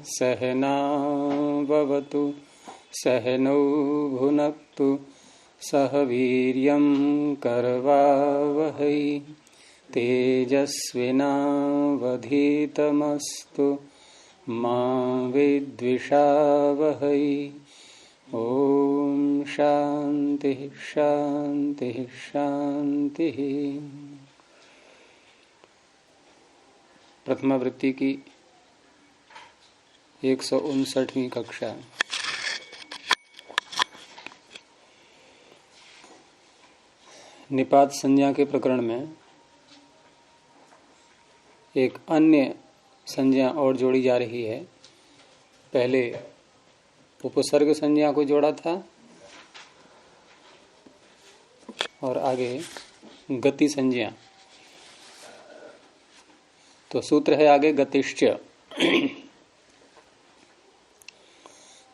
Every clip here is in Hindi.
सहनाववतु सहनौ भुनक्तु सह वीर्यं करवावहै तेजस्विनावधीतमस्तु मा विद्विषावहै। ओम शांति शांति शांति। प्रथमा वृत्ति की 159वीं कक्षा। निपात संज्ञा के प्रकरण में एक अन्य संज्ञा और जोड़ी जा रही है। पहले उपसर्ग संज्ञा को जोड़ा था और आगे गति संज्ञा। तो सूत्र है आगे गतिश्च।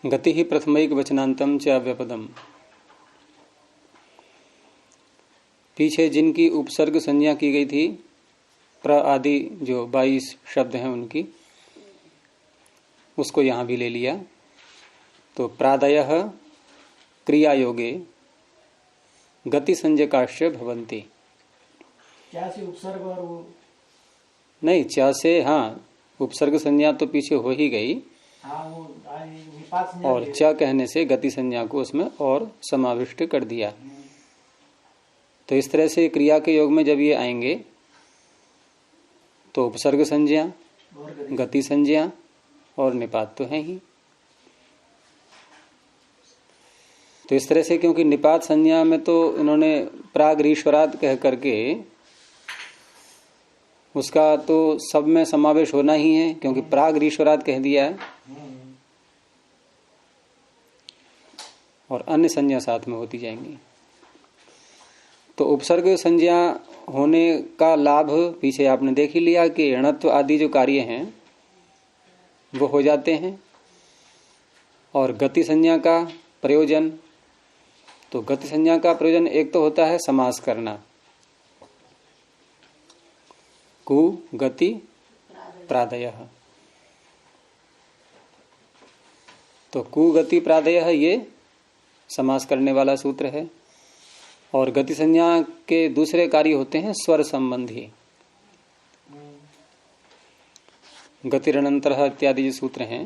गति ही प्रथमैक वचनांतम च अव्यपदम। पीछे जिनकी उपसर्ग संज्ञा की गई थी, प्र आदि जो 22 शब्द हैं उनकी, उसको यहां भी ले लिया। तो प्रादयः क्रिया योगे गति संज्ञकाश्च भवन्ति। क्या से उपसर्ग और वो नहीं, चा से हाँ उपसर्ग संज्ञा तो पीछे हो ही गई। हाँ, वो निपात संज्ञा और चा कहने से गति संज्ञा को उसमें और समाविष्ट कर दिया। तो इस तरह से क्रिया के योग में जब ये आएंगे तो उपसर्ग संज्ञा, गति संज्ञा और निपात तो है ही। तो इस तरह से क्योंकि निपात संज्ञा में तो इन्होंने प्राग ईश्वराद कह करके उसका तो सब में समावेश होना ही है, क्योंकि प्राग ईश्वराद कह दिया है और अन्य संज्ञा साथ में होती जाएंगी। तो उपसर्ग संज्ञा होने का लाभ पीछे आपने देख ही लिया कि ऋणत्व आदि जो कार्य हैं वो हो जाते हैं। और गति संज्ञा का प्रयोजन, तो गति संज्ञा का प्रयोजन एक तो होता है समास करना, कु गति प्रादयः। तो कु गति प्रादयः ये समास करने वाला सूत्र है। और गति संज्ञा के दूसरे कार्य होते हैं स्वर संबंधी, गतिरनंतरः इत्यादि जो सूत्र हैं,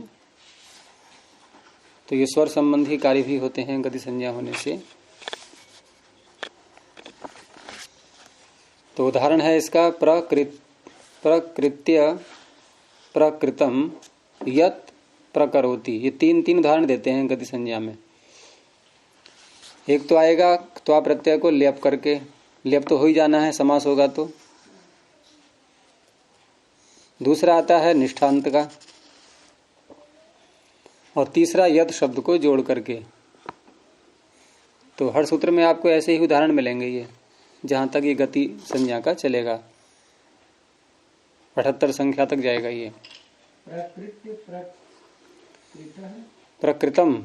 तो ये स्वर संबंधी कार्य भी होते हैं गति संज्ञा होने से। तो उदाहरण है इसका प्रकृत्य प्रकृतम यत् प्रकरोति। ये तीन उदाहरण देते हैं गति संज्ञा में। एक तो आएगा त्वा प्रत्यय को लेप करके, लेप तो हो ही जाना है, समास होगा तो। दूसरा आता है निष्ठांत का, और तीसरा यत शब्द को जोड़ करके। तो हर सूत्र में आपको ऐसे ही उदाहरण मिलेंगे ये, जहां तक ये गति संज्ञा का चलेगा। 78 संख्या तक जाएगा ये। प्रकृतम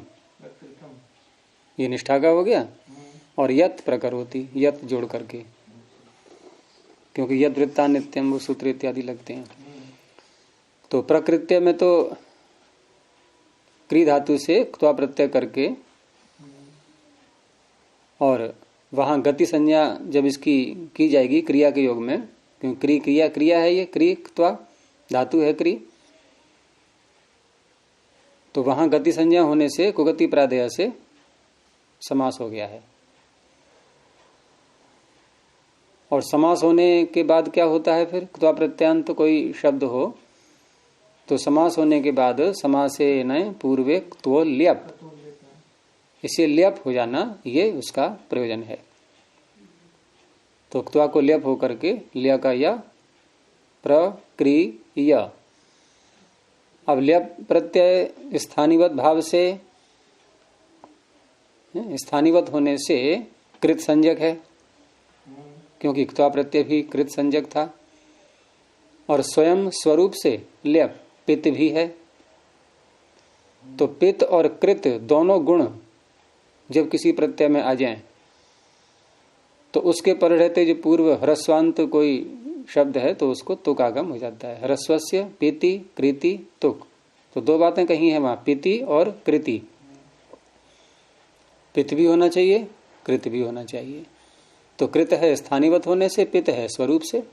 ये निष्ठा का हो गया, और यत प्रकरोति यत जोड़ करके, क्योंकि यद वृत्ता नित्यम वो सूत्र इत्यादि लगते हैं। तो प्रकृत्य में तो क्री धातु से क्त्वा प्रत्यय करके, और वहां गति संज्ञा जब इसकी की जाएगी क्रिया के योग में, क्योंकि क्रिया है ये, क्री क्त्वा धातु है क्री, तो वहां गति संज्ञा होने से कुगति प्रादय से समास हो गया है। और समास होने के बाद क्या होता है फिर, क्त्वा प्रत्यांत कोई शब्द हो तो समास होने के बाद समासे न पूर्वे क्त्वो ल्यप, इसे ल्यप हो जाना, ये उसका प्रयोजन है। तो क्त्वा को ल्यप होकर के ल्य का या प्रक्रिय। अब ल्यप प्रत्यय स्थानीवत भाव से, स्थानीवत होने से कृत संज्ञक है, क्योंकि क्त्वा प्रत्यय भी कृत संज्ञक था। और स्वयं स्वरूप से ल्यप पित भी है। तो पित और कृत दोनों गुण जब किसी प्रत्यय में आ जाएं, तो उसके पर रहते जो पूर्व ह्रस्वांत कोई शब्द है तो उसको तुक आगम हो जाता है। ह्रस्वस्य पीति कृति तुक, तो दो बातें कही हैं वहां, पिति और कृति। पित भी होना चाहिए, कृत भी होना चाहिए। तो कृत है स्थानीवत होने से, पित है स्वरूप से।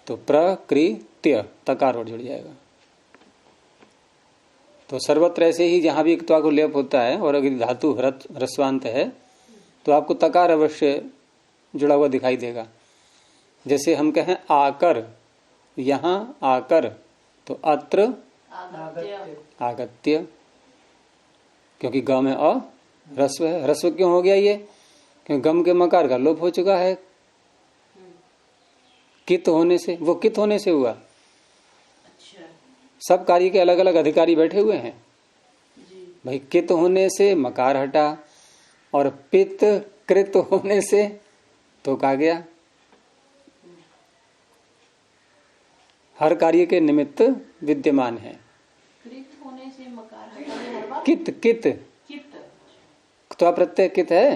तो प्रकृत्य तकार और जुड़ जाएगा। तो सर्वत्र ऐसे ही जहां भी क्त्वा को लेप होता है और अगर धातु ह्रस्वांत है तो आपको तकार अवश्य जुड़ा हुआ दिखाई देगा। जैसे हम कहें आकर, यहां आकर, तो अत्र आगत्य, क्योंकि ग में अ ह्रस्व है। ह्रस्व क्यों हो गया ये? क्योंकि गम के मकार का लोप हो चुका है कित होने से। वो कित होने से हुआ। सब कार्य के अलग अलग अधिकारी बैठे हुए हैं भाई। कित होने से मकार हटा और पित कृत होने से तो कहा गया। हर कार्य के निमित्त विद्यमान है। कृत होने से मकार हटा, कित कित कित क्त्वा प्रत्यय कित है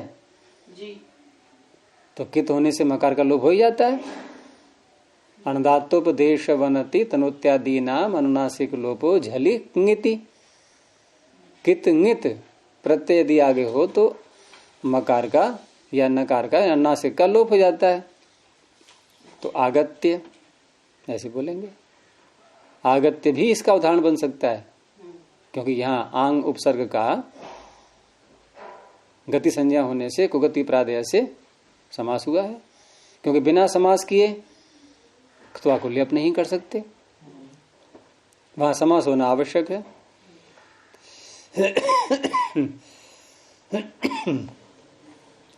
जी। तो कित होने से मकार का लोप हो ही जाता है। अनदातोपदेश वनति तनोत्यादि नाम अनुनासिक लोपो झली ङिति। कित ङित प्रत्यय यदि आगे हो तो मकार का या नकार का या अनुनासिक का लोप हो जाता है। तो आगत्य ऐसे बोलेंगे। आगत्य भी इसका उदाहरण बन सकता है, क्योंकि यहां आंग उपसर्ग का गति संज्ञा होने से कुगति प्रादेय से समास हुआ है। क्योंकि बिना समास किए क्त्वा को लेप नहीं कर सकते, वहां समास होना आवश्यक है।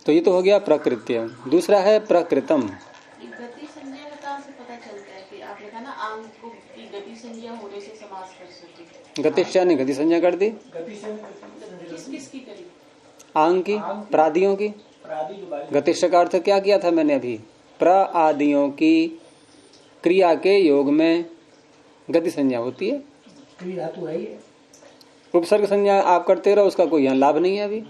तो ये तो हो गया प्रकृत्य। दूसरा है प्रकृतम। गति संज्ञा का कहाँ से पता चलता है कि आपने कहा ना आंग को की गति संज्ञा होने से समास कर सके। गतिष्ठा ने गति संज्ञा कर दी। किस किस की करी? आंग की, प्रादियों की। गतिष्ठ का अर्थ क्या किया था मैंने अभी? प्रादियों की क्रिया के योग में गति संज्ञा होती है। धातु है ये। उपसर्ग संज्ञा आप करते रहो, उसका कोई यहाँ लाभ नहीं है। अभी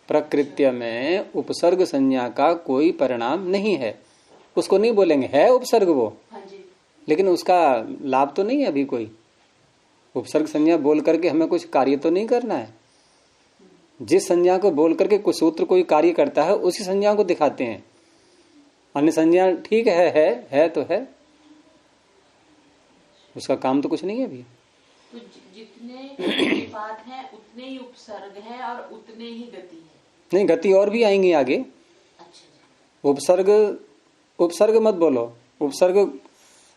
प्रकृत्य में उपसर्ग संज्ञा का कोई परिणाम नहीं है, उसको नहीं बोलेंगे। है उपसर्ग वो, हाँ जी। लेकिन उसका लाभ तो नहीं है अभी कोई। उपसर्ग संज्ञा बोल करके हमें कुछ कार्य तो नहीं करना है। जिस संज्ञा को बोल करके कुछ सूत्र कोई कार्य करता है उसी संज्ञा को दिखाते हैं। अन्य संज्ञा ठीक है तो है, उसका काम तो कुछ नहीं है अभी। तो जितने निपात हैं उतने ही उपसर्ग है और उतने ही गति है। नहीं, गति और भी आएंगी आगे। अच्छा। उपसर्ग मत बोलो। उपसर्ग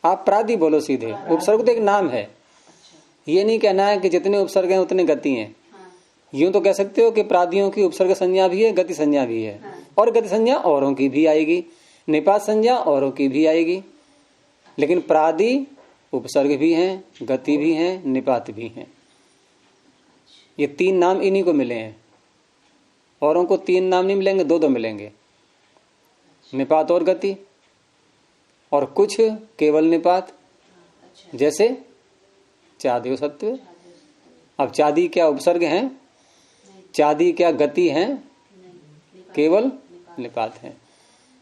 आप प्रादि बोलो सीधे। उपसर्ग तो एक नाम है। अच्छा। ये नहीं कहना है कि जितने उपसर्ग हैं उतने गति हैं। हाँ। यूं तो कह सकते हो कि प्रादियों की उपसर्ग संज्ञा भी है, गति संज्ञा भी है। हाँ। और गति संज्ञा औरों की भी आएगी, निपात संज्ञा औरों की भी आएगी। लेकिन प्रादि उपसर्ग भी हैं, गति भी हैं, निपात भी हैं। ये तीन नाम इन्हीं को मिले हैं। औरों को तीन नाम नहीं मिलेंगे, दो मिलेंगे, निपात और गति। और कुछ केवल निपात, जैसे चादिव सत्व। अब चादी क्या उपसर्ग हैं? चादी क्या गति हैं? केवल निपात हैं।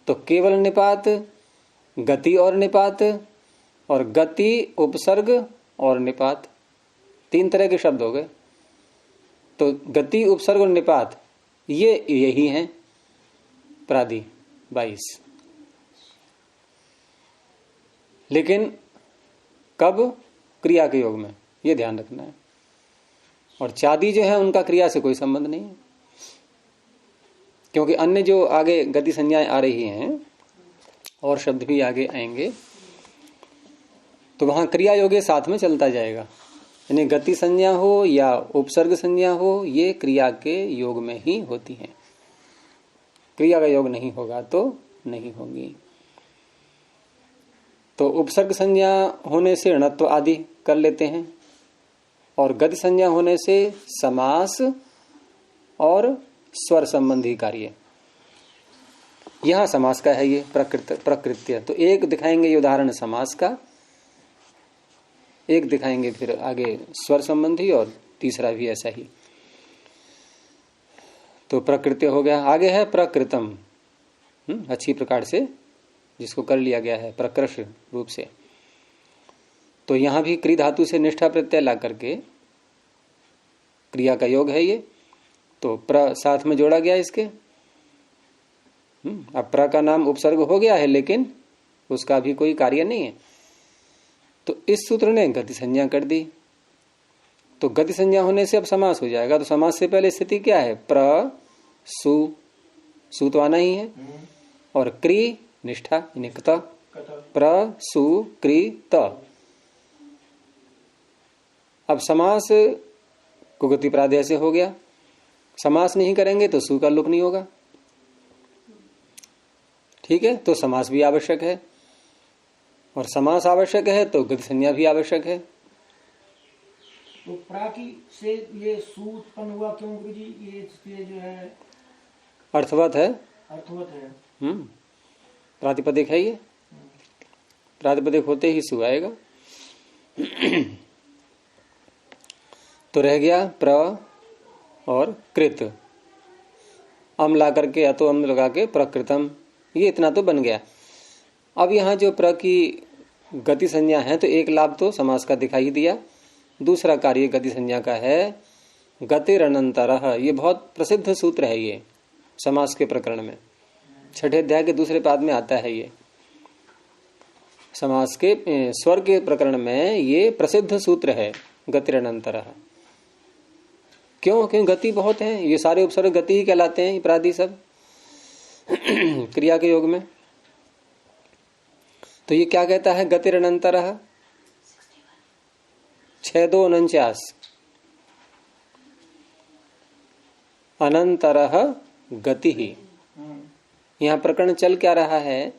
तो केवल निपात, गति और निपात, और गति उपसर्ग और निपात, तीन तरह के शब्द हो गए। तो गति उपसर्ग और निपात यही हैं प्रादि 22। लेकिन कब? क्रिया के योग में, ये ध्यान रखना है। और चादी जो है उनका क्रिया से कोई संबंध नहीं है, क्योंकि अन्य जो आगे गति संज्ञाएं आ रही हैं और शब्द भी आगे आएंगे तो वहां क्रिया योग साथ में चलता जाएगा। यानी गति संज्ञा हो या उपसर्ग संज्ञा हो, ये क्रिया के योग में ही होती हैं। क्रिया का योग नहीं होगा तो नहीं होगी। तो उपसर्ग संज्ञा होने से णत्व आदि कर लेते हैं, और गति संज्ञा होने से समास और स्वर संबंधी कार्य। यहां समास का है ये प्रकृत्य। तो एक दिखाएंगे ये उदाहरण समास का, एक दिखाएंगे फिर आगे स्वर संबंधी, और तीसरा भी ऐसा ही। तो प्रकृत्य हो गया। आगे है प्रकृतम। अच्छी प्रकार से जिसको कर लिया गया है प्रकृष रूप से। तो यहां भी क्री धातु से निष्ठा प्रत्यय ला करके क्रिया का योग है ये, तो प्र साथ में जोड़ा गया इसके। अब प्र का नाम उपसर्ग हो गया है लेकिन उसका भी कोई कार्य नहीं है, तो इस सूत्र ने गति संज्ञा कर दी। तो गति संज्ञा होने से अब समास हो जाएगा। तो समास से पहले स्थिति क्या है? प्र सु तो आना ही है, और क्री निष्ठा निकत, प्र सु क्री त। अब समास को गति प्रादेय से हो गया। समास नहीं करेंगे तो सु का लोप नहीं होगा, ठीक है। तो समास भी आवश्यक है, और समास आवश्यक है तो गति संज्ञा भी आवश्यक है। तो प्राकी से ये सु उत्पन्न हुआ क्यों गुरु जी? ये जो है अर्थवत है, अर्थवत है। प्रातिपदिक है ये, प्रातिपदिक होते ही सु आएगा। तो रह गया प्र और कृत, अम ला करके अतो अम लगा के प्रकृतम, ये इतना तो बन गया। अब यहाँ जो प्र की गति संज्ञा है तो एक लाभ तो समास का दिखाई दिया, दूसरा कार्य गति संज्ञा का है गतिरनंतरः। ये बहुत प्रसिद्ध सूत्र है ये समास के प्रकरण में, छठे अध्याय के दूसरे पाद में आता है ये। समास के स्वर के प्रकरण में ये प्रसिद्ध सूत्र है गतिरनंतरः। क्यों? क्यों गति बहुत है, ये सारे उपसर्ग गति ही कहलाते हैं, प्रादि सब क्रिया के योग में। तो ये क्या कहता है? गतिरनंतरः 6249 अनंतरः गति ही। यहाँ प्रकरण चल क्या रहा है?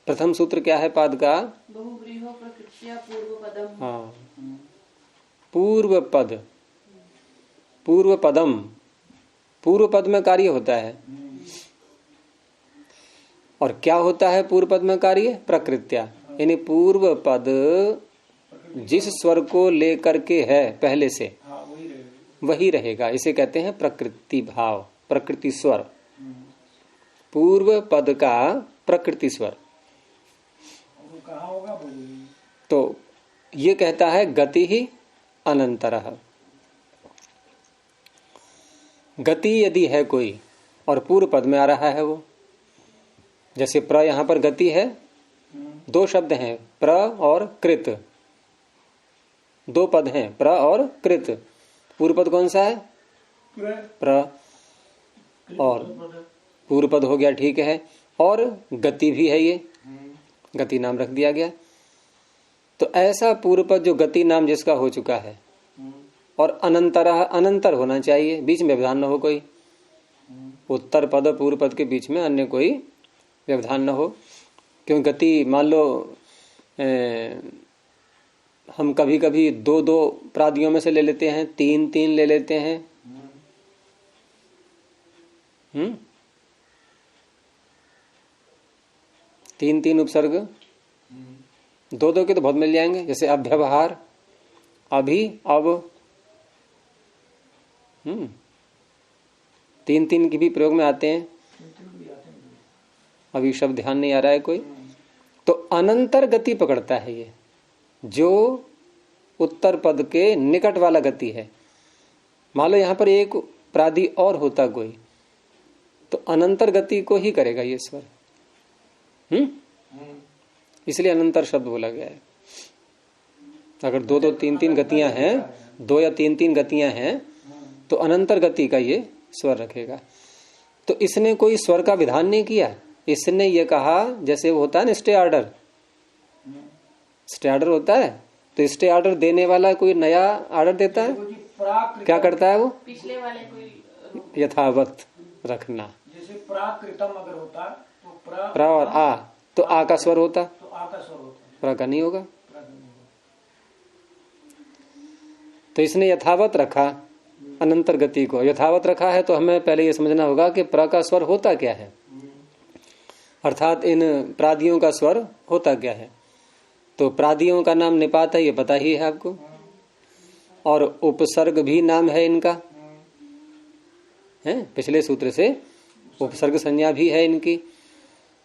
प्रथम सूत्र क्या है पाद का? बहुव्रीहो प्रकृत्या पूर्व पदम। हाँ, पूर्व पद, पूर्व पदम, पूर्व पद में कार्य होता है। और क्या होता है पूर्व पद में कार्य? प्रकृत्या, यानी पूर्व पद जिस स्वर को लेकर के है पहले से वही रहेगा, इसे कहते हैं प्रकृति भाव, प्रकृति स्वर। पूर्व पद का प्रकृति स्वर। तो ये कहता है गति ही अनंतरः। गति यदि है कोई और पूर्व पद में आ रहा है वो, जैसे प्र यहां पर गति है, दो शब्द हैं प्र और कृत, दो पद हैं प्र और कृत। पूर्व पद कौन सा है? प्र, और पूर्व पद हो गया, ठीक है। और गति भी है, ये गति नाम रख दिया गया। तो ऐसा पूर्व पद जो गति नाम जिसका हो चुका है, और अनंतरः अनंतर होना चाहिए, बीच में व्यवधान न हो कोई। उत्तर पद पूर्व पद के बीच में अन्य कोई व्यवधान न हो। क्योंकि गति मान लो हम कभी कभी दो दो प्रादियों में से ले लेते हैं, तीन तीन ले लेते हैं। तीन तीन उपसर्ग दो दो के तो बहुत मिल जाएंगे, जैसे अभ्यवहार, अभी, अब। तीन तीन की भी प्रयोग में आते हैं, अभी शब्द ध्यान नहीं आ रहा है कोई। तो अनंतर गति पकड़ता है ये, जो उत्तर पद के निकट वाला गति है। मान लो यहां पर एक प्रादि और होता कोई, तो अनंतर गति को ही करेगा ये स्वर। इसलिए अनंतर शब्द बोला गया है। अगर दो दो तीन तीन गतियां हैं, दो या तीन तीन गतियां हैं, तो अनंतर गति का ये स्वर रखेगा। तो इसने कोई स्वर का विधान नहीं किया, इसने ये कहा, जैसे वो होता है ना स्टे ऑर्डर, स्टे ऑर्डर होता है, तो स्टे ऑर्डर देने वाला कोई नया ऑर्डर देता है, क्या करता है वो? पिछले वाले कोई यथावत रखना। जैसे प्राकृतम अगर होता तो प्रा और आ, तो आ का स्वर होता, तो आ का स्वर होता, प्रा का नहीं होगा। तो इसने यथावत रखा अनंतर गति को। यथावत रखा है तो हमें पहले ये समझना होगा कि प्र का स्वर होता क्या है, अर्थात इन प्रादियों का स्वर होता क्या है। तो प्रादियों का नाम निपात है, ये पता ही है आपको, और उपसर्ग भी नाम है इनका, है पिछले सूत्र से उपसर्ग संज्ञा भी है इनकी।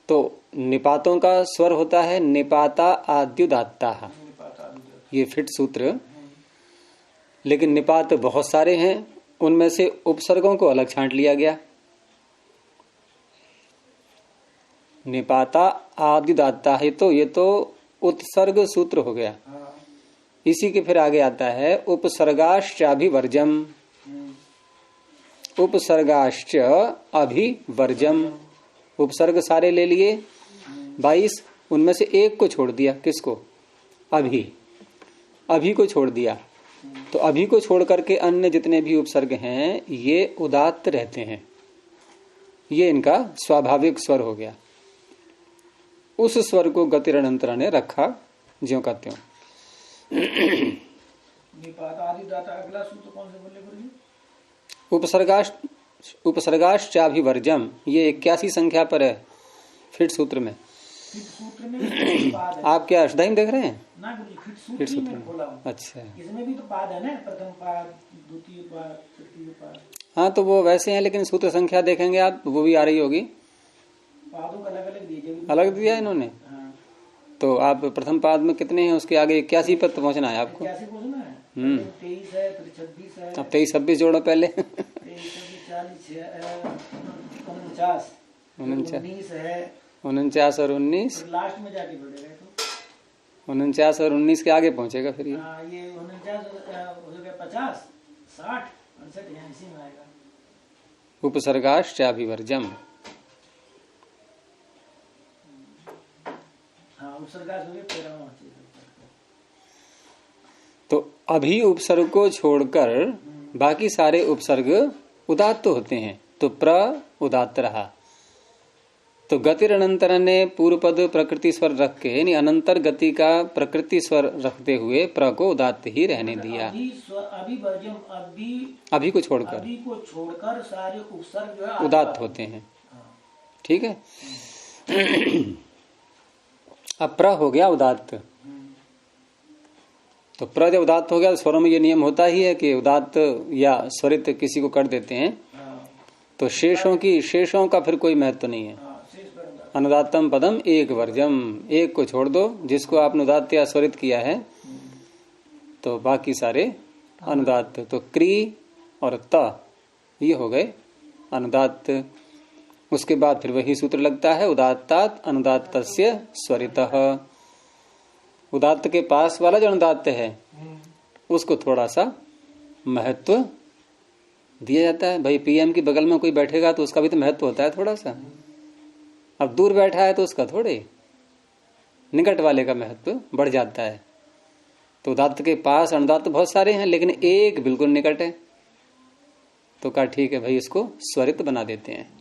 तो निपातों का स्वर होता है निपाता आद्युदात्ता, ये फिट सूत्र। लेकिन निपात बहुत सारे हैं, उनमें से उपसर्गों को अलग छांट लिया गया। निपाता आद्युदात्ता है तो ये तो उत्सर्ग सूत्र हो गया। इसी के फिर आगे आता है उपसर्गाश्चाभिवर्जम, उपसर्गाश्च अभिवर्जम। उपसर्ग सारे ले लिए 22, उनमें से एक को छोड़ दिया। किसको? अभी को छोड़ दिया। तो अभी को छोड़ करके अन्य जितने भी उपसर्ग हैं ये उदात्त रहते हैं, ये इनका स्वाभाविक स्वर हो गया। उस स्वर को गतिरनंतर ने रखा ज्यों का त्यों। अगला सूत्र कौन से बोले गुरुजी? उपसर्गाश्चाभिवर्जम, ये 81 संख्या पर है फिट सूत्र में। फिट सूत्र में पाद है। आप क्या अष्टधाई में देख रहे हैं? ना गुरुजी, फिट सूत्र में खोला हूं। अच्छा, इसमें भी तो पाद है ना, प्रथम पाद, द्वितीय पाद, तृतीय पाद। हाँ तो वो वैसे हैं, लेकिन सूत्र संख्या देखेंगे आप, वो भी आ रही होगी। पादों का अलग अलग दीजिए। अलग दिया इन्होंने। हाँ। तो आप प्रथम पाद में कितने हैं, उसके आगे 81 पर पहुंचना है आपको। 81 पहुंचना है। 23 है, फिर 26 है। अब 23-26 जोड़ो पहले। 40 49 19 है, 49 और 19, फिर लास्ट में जाके बढ़ेगा तो 49 और 19 के आगे पहुंचेगा फिर ये। ये 49 हो गया 50 60 68 यहाँ इसी में आएगा। उपसर्गाश्चाभिवर्जम। हाँ, उपसर्गाश हो गया 13वां। तो अभी उपसर्ग को छोड़कर बाकी सारे उपसर्ग उदात्त होते हैं, तो प्र उदात्त रहा। तो गतिर अनंतर ने पूर्व पद प्रकृति स्वर रख के, यानी अनंतर गति का प्रकृति स्वर रखते हुए प्र को उदात्त ही रहने दिया। अभी को छोड़कर सारे उपसर्ग जो है उदात्त होते हैं। ठीक है। अब प्र हो गया उदात्त। तो प्र जब उदात्त हो गया तो स्वरों में ये नियम होता ही है कि उदात्त या स्वरित किसी को कर देते हैं तो शेषों का फिर कोई महत्व नहीं है। अनुदात्तम पदम एक वर्जम, एक को छोड़ दो, जिसको आपने उदात्त या स्वरित किया है तो बाकी सारे अनुदात्त। तो क्री और त ये हो गए अनुदात्त। उसके बाद फिर वही सूत्र लगता है उदात्तात अनुदात्तस्य स्वरितः। उदात्त के पास वाला जो अनुदात्त है उसको थोड़ा सा महत्व दिया जाता है। भाई पीएम की बगल में कोई बैठेगा तो उसका भी तो महत्व होता है थोड़ा सा। अब दूर बैठा है तो उसका थोड़े, निकट वाले का महत्व बढ़ जाता है। तो उदात्त के पास अनुदात्त बहुत सारे हैं, लेकिन एक बिल्कुल निकट है, तो कहा ठीक है भाई इसको स्वरित बना देते हैं।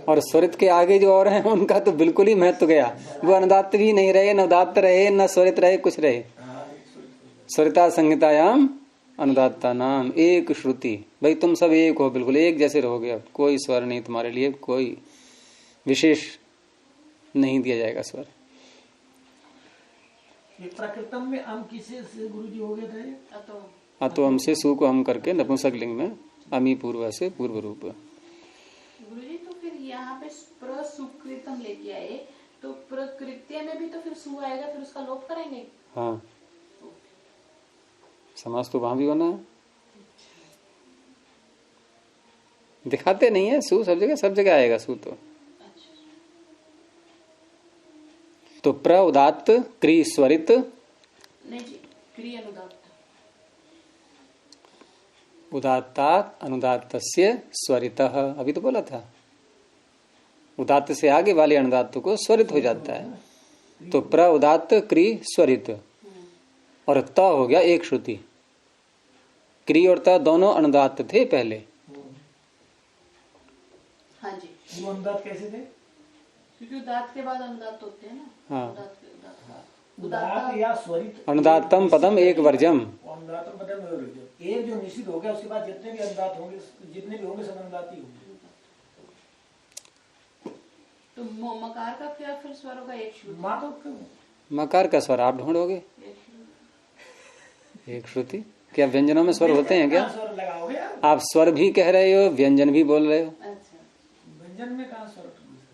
और स्वरित के आगे जो और हैं उनका तो बिल्कुल ही महत्व गया। वो अनुदात्त भी नहीं रहे, न उदात्त रहे, न स्वरित रहे, कुछ रहे। स्वरिता संहितायाम अनुदात्ता नाम एक श्रुति। भाई तुम सब एक हो, बिल्कुल एक जैसे रहोगे। अब कोई स्वर नहीं तुम्हारे लिए, कोई विशेष नहीं दिया जाएगा स्वर। प्रकृतम में अम किसे से गुरुजी हो गया था? अतो हम से सु को हम करके नपुंसक लिंग में अमी पूर्व से पूर्व रूप। गुरुजी तो फिर यहाँ पे प्रसुकृतम लेके आए तो प्रकृत्य में भी तो फिर सु आएगा, फिर उसका लोप करेंगे। हाँ, समास तो वहां भी होना है। दिखाते नहीं है सु, सब जगह आएगा सु तो। तो प्र उदात्त क्री स्वरित नहीं जी, क्री अनुदात्त। उदात्तात अनुदात्तस्य स्वरितः, अभी तो बोला था। उदात्त से आगे वाले अनुदात्त को स्वरित हो जाता है। तो प्र उदात्त क्री स्वरित और त हो गया एक श्रुति। क्री और त दोनों अनुदात्त थे पहले। हाँ जी। वो अनुदात्त कैसे थे? क्योंकि उदात्त के बाद अनुदात्त होते हैं ना। हाँ। उदात्त या स्वरित। अनुदात्तम पदम एक वर्जम। अनुदात्तम पदम एक वर्जम। एक जो निश्चित हो गया, उसके बाद जितने भी अनुदात्त होंगे, जितने भी होंगे सब अनुदात्त ही होंगे। तो मकार का क्या फिर स्वर होगा? एक श्रुति। मकार का स्वर आप ढूंढोगे? एक श्रुति। क्या व्यंजनों में स्वर होते हैं क्या? आप स्वर भी कह रहे हो, व्यंजन भी बोल रहे हो। अच्छा।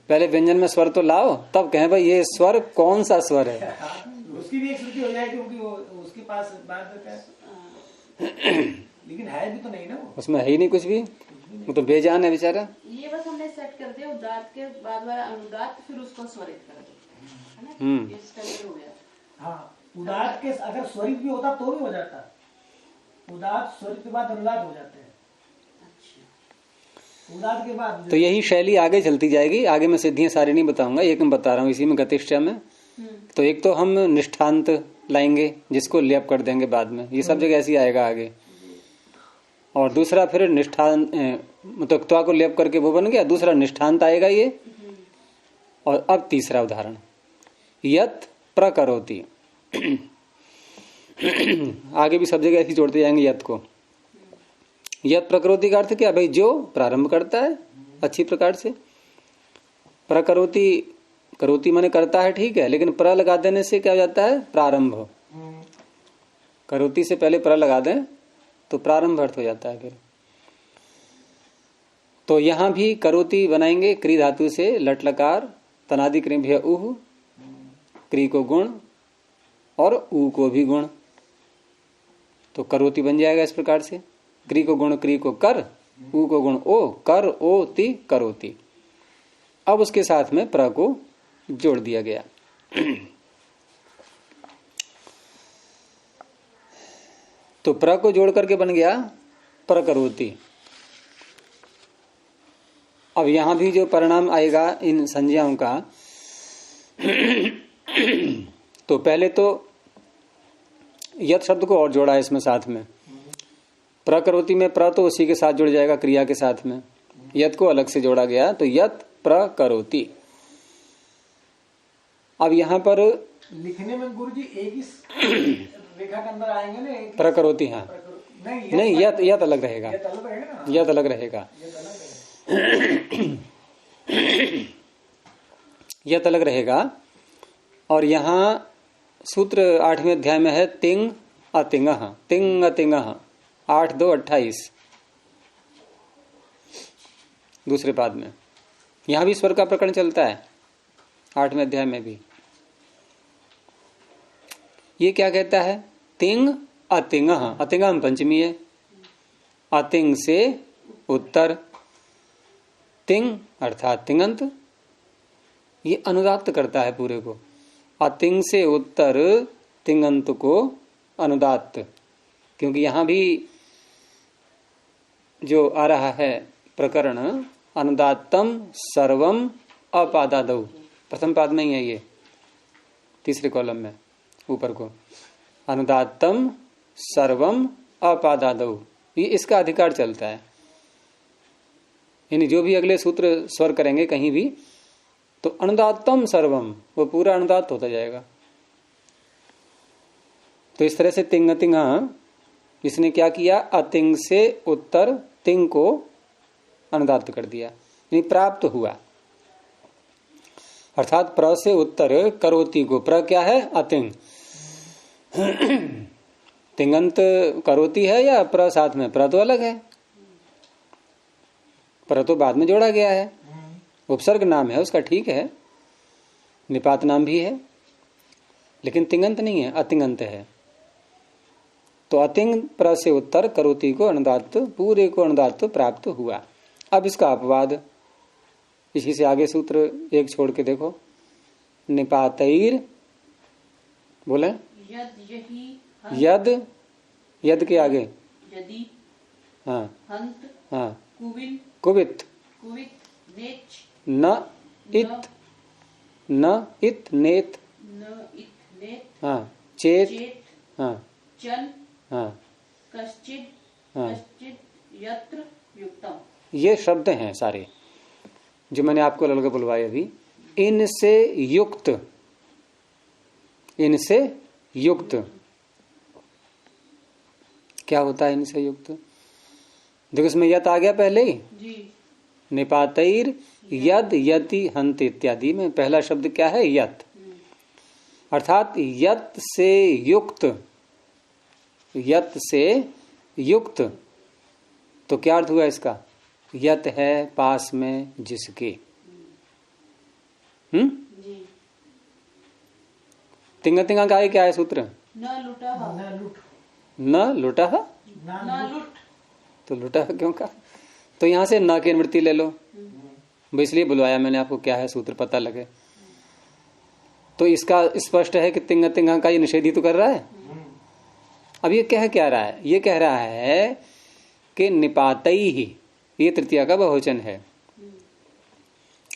पहले व्यंजन में स्वर तो लाओ, तब कहें भाई ये स्वर कौन सा स्वर है। उसकी भी एक श्रुति हो जाएगी, क्योंकि वो उसके पास बाद में लेकिन है भी तो नहीं ना वो, उसमें है ही नहीं कुछ भी, वो तो बेजान है बेचारा। ये बस हमने सेट कर दिया उदात के बाद वाला अनुदात, फिर उसको स्वरित कर दिया, है ना, इसका ये हो गया। हाँ, उदात के अगर स्वरित भी होता तो भी हो जाता, उदात स्वरित के बाद अनुदात हो जाते हैं, उदात के बाद। तो यही शैली आगे चलती जाएगी। आगे मैं सिद्धियां सारी नहीं बताऊंगा, एक मैं बता रहा हूँ इसी में गतिष्ठा में। तो एक तो हम निष्ठांत लाएंगे जिसको लेप कर देंगे बाद में, ये सब जगह ऐसी आएगा आगे। और दूसरा फिर निष्ठांत, मतलब त्वा को लेप करके वो बन गया, दूसरा निष्ठांत आएगा ये। और अब तीसरा उदाहरण, यत प्रकरोति। आगे भी सब जगह ऐसी जोड़ते जाएंगे यत को। यत प्रकरोति का अर्थ क्या भाई, जो प्रारंभ करता है अच्छी प्रकार से। प्रकरोति, करोति माने करता है, ठीक है, लेकिन प्र लगा देने से क्या हो जाता है, प्रारंभ। करोति से पहले प्र लगा दें तो प्रारंभ अर्थ हो जाता है फिर। तो यहां भी करोति बनाएंगे क्री धातु से, लट लकार तनादि क्रिय उह, क्री को गुण और ऊ को भी गुण, तो करोति बन जाएगा इस प्रकार से। क्री को गुण क्री को कर, ऊ को गुण ओ, कर ओ ति करोति। अब उसके साथ में प्र को जोड़ दिया गया। तो प्र को जोड़ करके बन गया प्रकरोति। अब यहां भी जो परिणाम आएगा इन संज्ञाओं का, तो पहले तो यत शब्द को और जोड़ा है इसमें साथ में। प्रकरोति में प्र तो उसी के साथ जुड़ जाएगा क्रिया के साथ में, यत को अलग से जोड़ा गया, तो यत प्रकरोति। अब यहां पर लिखने में गुरु जी एक ही रेखा के अंदर आएंगे ना, प्रकरोति, हाँ नहीं यत अलग रहेगा, यत अलग रहेगा ना, यत अलग रहेगा, यत अलग रहेगा। और यहां सूत्र 8वें अध्याय में है तिंग अतिंग, तिंग अतिंग 8-2-28 दूसरे पाद में। यहां भी स्वर का प्रकरण चलता है 8वें अध्याय में भी। ये क्या कहता है, तिंग अतिंग, अतिंग हम पंचमी है, अतिंग से उत्तर, तिंग अर्थात तिंगंत, ये अनुदात्त करता है पूरे को। अतिंग से उत्तर तिंगंत को अनुदात्त, क्योंकि यहां भी जो आ रहा है प्रकरण अनुदात्तम सर्वम अपादादौ, प्रथम पाद में ही है ये, तीसरे कॉलम में ऊपर को, अनुदात्तम सर्वम अपादादौ, ये इसका अधिकार चलता है। यानी जो भी अगले सूत्र स्वर करेंगे कहीं भी, तो अनुदात्तम सर्वम, वो पूरा अनुदात्त होता जाएगा। तो इस तरह से तिंग तिंग, इसने क्या किया, अतिंग से उत्तर तिंग को अनुदात्त कर दिया, यानी प्राप्त हुआ। अर्थात प्र से उत्तर करोति को, प्र क्या है, अतिंग, तिंगंत करोति है या प्र साथ में, प्र तो अलग है, प्र तो बाद में जोड़ा गया है, उपसर्ग नाम है उसका, ठीक है, निपात नाम भी है, लेकिन तिंगंत नहीं है, अतिंगंत है। तो अतिंग प्र से उत्तर करोति को अनुदात्त, पूरे को अनुदात्त प्राप्त हुआ। अब इसका अपवाद, इसी से आगे सूत्र एक छोड़ के देखो, निपातैर, बोले यद, यद के आगे यदि, हाँ हंत, हाँ, कुविन, कुवित, कुवित, नेच, न इत, न इत नेत, न इत नेत, हाँ, चेत, चेत, हाँ चन, हाँ, कश्चित, हाँ, कश्चित, यत्र, युक्तम। ये शब्द हैं सारे जो मैंने आपको अलग बुलवाए अभी। इनसे युक्त, इनसे युक्त क्या होता है, इनसे युक्त, देखो इसमें यत आ गया पहले ही जी, निपातैर यद यति हंत इत्यादि में पहला शब्द क्या है, यत, अर्थात यत से युक्त, यत से युक्त। तो क्या अर्थ हुआ इसका, यत है पास में जिसके, जी। तिंग तिंगा का क्या है सूत्र? न लुटा न लुट न लुटा न लुट। तो लुटा क्यों का? तो यहां से न की निवृत्ति ले लो, इसलिए बुलवाया मैंने आपको, क्या है सूत्र पता लगे। तो इसका स्पष्ट है कि तिंग तिंगा का ये निषेध ही तो कर रहा है। अब ये क्या रहा है? ये कह रहा है कि निपातई ही, ये तृतीया का बहुवचन है,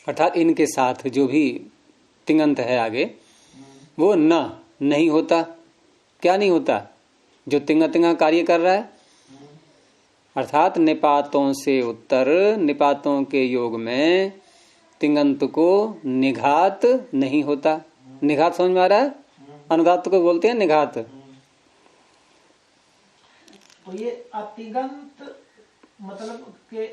अर्थात इनके साथ जो भी तिंगंत है आगे वो न नहीं होता। क्या नहीं होता? जो तिंगा तिंगा कार्य कर रहा है, अर्थात निपातों से उत्तर निपातों के योग में तिंगंत को निघात नहीं होता। निघात समझ में आ रहा है? अनुदात को बोलते हैं निघात। तो ये अतिगंत मतलब के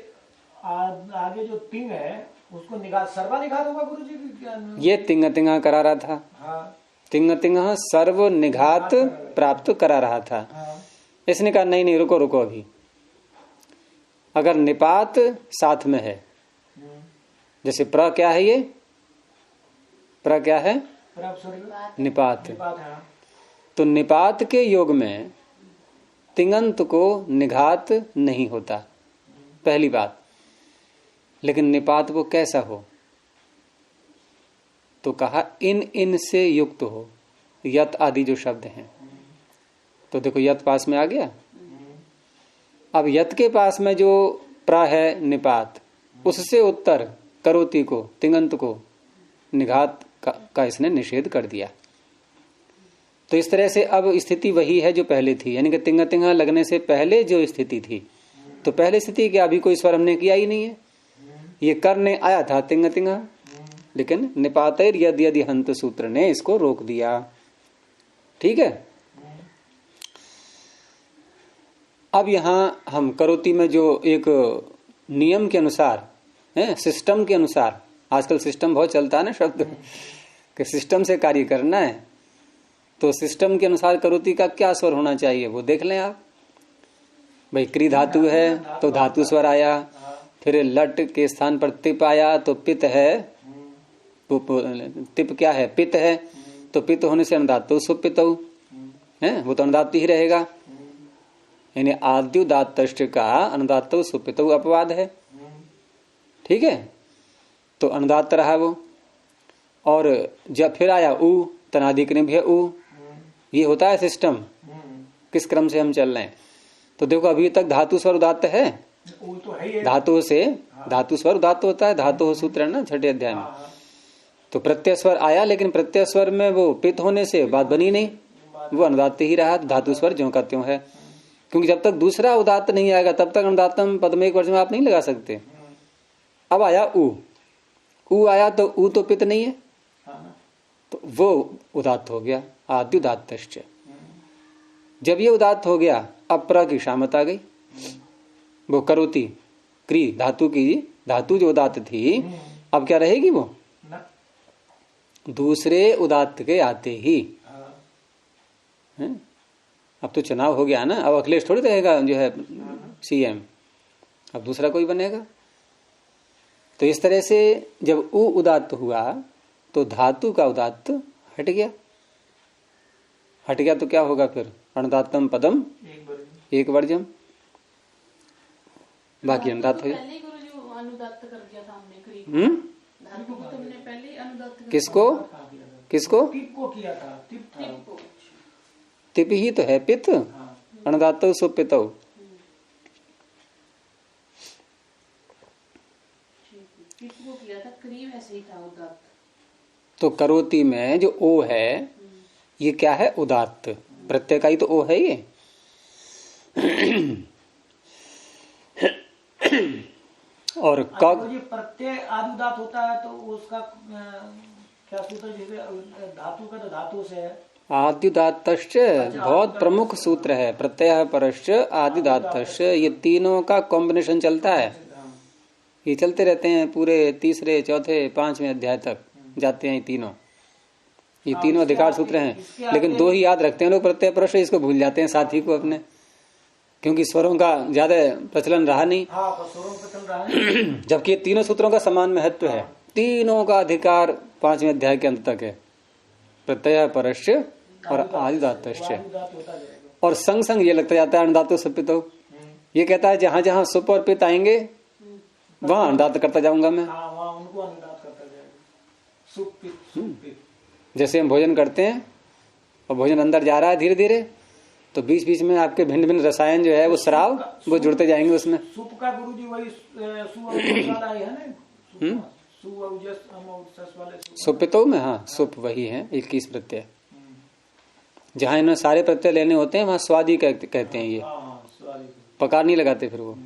आगे जो तिंग है उसको निघात, सर्वा निघात होगा गुरु जी? ये तिंग तिंगा करा रहा था। हाँ। तिंग तिंग सर्व निघात प्राप्त करा रहा था। हाँ। इसने कहा नहीं नहीं, रुको रुको, अभी अगर निपात साथ में है, जैसे प्र क्या है? ये प्र क्या है? निपात। हाँ। तो निपात के योग में तिंगंत को निघात नहीं होता, पहली बात। लेकिन निपात वो कैसा हो? तो कहा इन इन से युक्त हो, यत आदि जो शब्द हैं। तो देखो यत पास में आ गया। अब यत के पास में जो प्रा है निपात, उससे उत्तर करोति को, तिंगंत को निघात का इसने निषेध कर दिया। तो इस तरह से अब स्थिति वही है जो पहले थी, यानी कि तिंगा तिंगा लगने से पहले जो स्थिति थी। तो पहले स्थिति क्या, अभी कोई स्वर हमने किया ही नहीं है, ये करने आया था तिंगा तिंगा, लेकिन निपातेर यदि यदि हंत सूत्र ने इसको रोक दिया। ठीक है। अब यहां हम करोति में जो एक नियम के अनुसार है, सिस्टम के अनुसार, आजकल सिस्टम बहुत चलता है ना शब्द, कि सिस्टम से कार्य करना है, तो सिस्टम के अनुसार करोति का क्या स्वर होना चाहिए वो देख लें आप। भाई क्री धातु है तो धातु स्वर आया, फिर लट के स्थान पर तिप आया तो पित है, तिप क्या है? पित है, तो पित होने से अनुदात्तु सुपितौ है, वो तो अनुदात्त ही रहेगा। यानी आद्युदात्तष्ट का अनुदात्तु सुपितौ अपवाद है। ठीक है, तो अनुदात्त रहा वो। और जब फिर आया उ, तनादिक्रम है उ, ये होता है सिस्टम, किस क्रम से हम चल रहे हैं। तो देखो अभी तक धातु स्वर उदात्त है, धातु से धातु स्वर उदात्त होता है, धातु सूत्र है ना छठे अध्याय में। तो प्रत्यय स्वर आया, लेकिन प्रत्यय स्वर में वो पित होने से बात बनी नहीं, वो अनुदात्त ही रहा, धातु स्वर ज्यों का त्यों है। क्योंकि जब तक दूसरा उदात्त नहीं आएगा तब तक अनुदात्तम पद में एक वर्ष में आप नहीं लगा सकते। अब आया उ आया तो उ तो पित नहीं है, तो वो उदात्त हो गया, आद्युदात्तश्च। जब ये उदात्त हो गया, अब प्र की शामत आ गई, वो करोति क्री धातु की, धातु जो उदात्त थी अब क्या रहेगी? वो दूसरे उदात्त के आते ही है? अब तो चुनाव हो गया ना, अब अखिलेश थोड़ी रहेगा जो है सीएम, अब दूसरा कोई बनेगा। तो इस तरह से जब उ उदात्त हुआ तो धातु का उदात्त हट गया, हट गया तो क्या होगा फिर? अनुदात्तम पदम एक वर्जम, बाकी अनुदात्त हो गया। किसको किसको? किया था, तिप ही तो है पित, अनुदात्त सुपित। तो करोति में जो ओ है ये क्या है? उदात्त, प्रत्यय का ही तो ओ है ये। और प्रत्यय आदुदात होता है तो उसका क्या सूत्र? धातु का तो धातु से है, आद्युदात्तश्च बहुत प्रमुख सूत्र है, प्रत्यय परश्च आद्युदात्तश्च, ये तीनों का कॉम्बिनेशन चलता है। ये चलते रहते हैं पूरे तीसरे चौथे पांचवें अध्याय तक जाते हैं ये तीनों अधिकार सूत्र हैं। लेकिन दो ही याद रखते हैं लोग, प्रत्यय परश्च, इसको भूल जाते हैं साथी को अपने, क्योंकि स्वरों का ज्यादा प्रचलन रहा नहीं। स्वरों का प्रचलन रहा नहीं। जबकि ये तीनों सूत्रों का समान महत्व है, तीनों का अधिकार 5वें अध्याय के अंत तक है। प्रत्यय परस्य और आदिदातश्च, आदिदात होता जाएगा। और संग संग ये लगता जाता है अणुदातो सुपितो। ये कहता है जहां जहां सुप और पित आएंगे वहां अणुदात करता जाऊंगा मैं। हाँ, वहाँ उनको अनुदात करता जाएगा। सुप पित। जैसे हम भोजन करते हैं और भोजन अंदर जा रहा है धीरे धीरे, तो बीच बीच में आपके भिन्न भिन्न रसायन जो है वो स्राव वो जुड़ते जाएंगे उसमें। सुप का गुरुजी वही सुअवजस वाला ही है ना? सुअवजस अमौजस वाले सुपितो में, हाँ सुप वही है 21 प्रत्यय। जहां इन्हें सारे प्रत्यय लेने होते हैं वहां स्वादी कहते हैं। ये पकार नहीं लगाते फिर वो।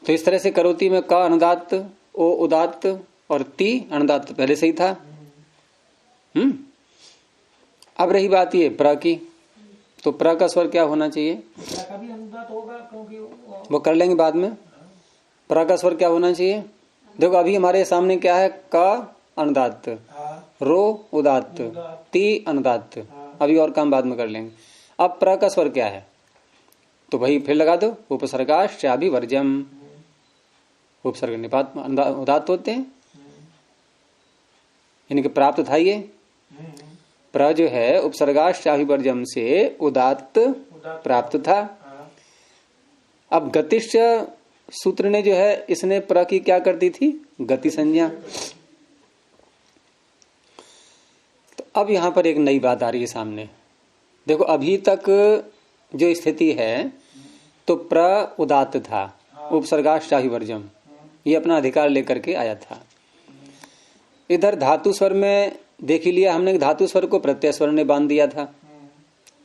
तो इस तरह से करोती में का अनुदात, ओ उदात और ती अनुदात पहले से ही था। अब रही बात ये प्र की, तो प्र का स्वर क्या होना चाहिए का भी अनुदात होगा, क्योंकि वो कर लेंगे बाद में। प्र का स्वर क्या होना चाहिए? देखो अभी हमारे सामने क्या है, का अनुदात, रो उदात, ती अनुदात। अभी और काम बाद में कर लेंगे। अब प्र का स्वर क्या है, तो वही फिर लगा दो, उपसर्गाश्च अभिवर्ज्यम। उपसर्ग निपात उदात होते हैं, इनके प्राप्त था ये। प्र जो है उपसर्गाश्च अभिवर्ज्यम से उदात प्राप्त था। अब गतिश्च सूत्र ने जो है इसने प्र की क्या कर दी थी, गति संज्ञा। तो अब यहां पर एक नई बात आ रही है सामने। देखो अभी तक जो स्थिति है तो प्र उदात था, उपसर्गाश्च अभिवर्ज्यम, ये अपना अधिकार लेकर के आया था। इधर धातु स्वर में देख ही लिया हमने, धातु स्वर को प्रत्यय स्वर ने बांध दिया था,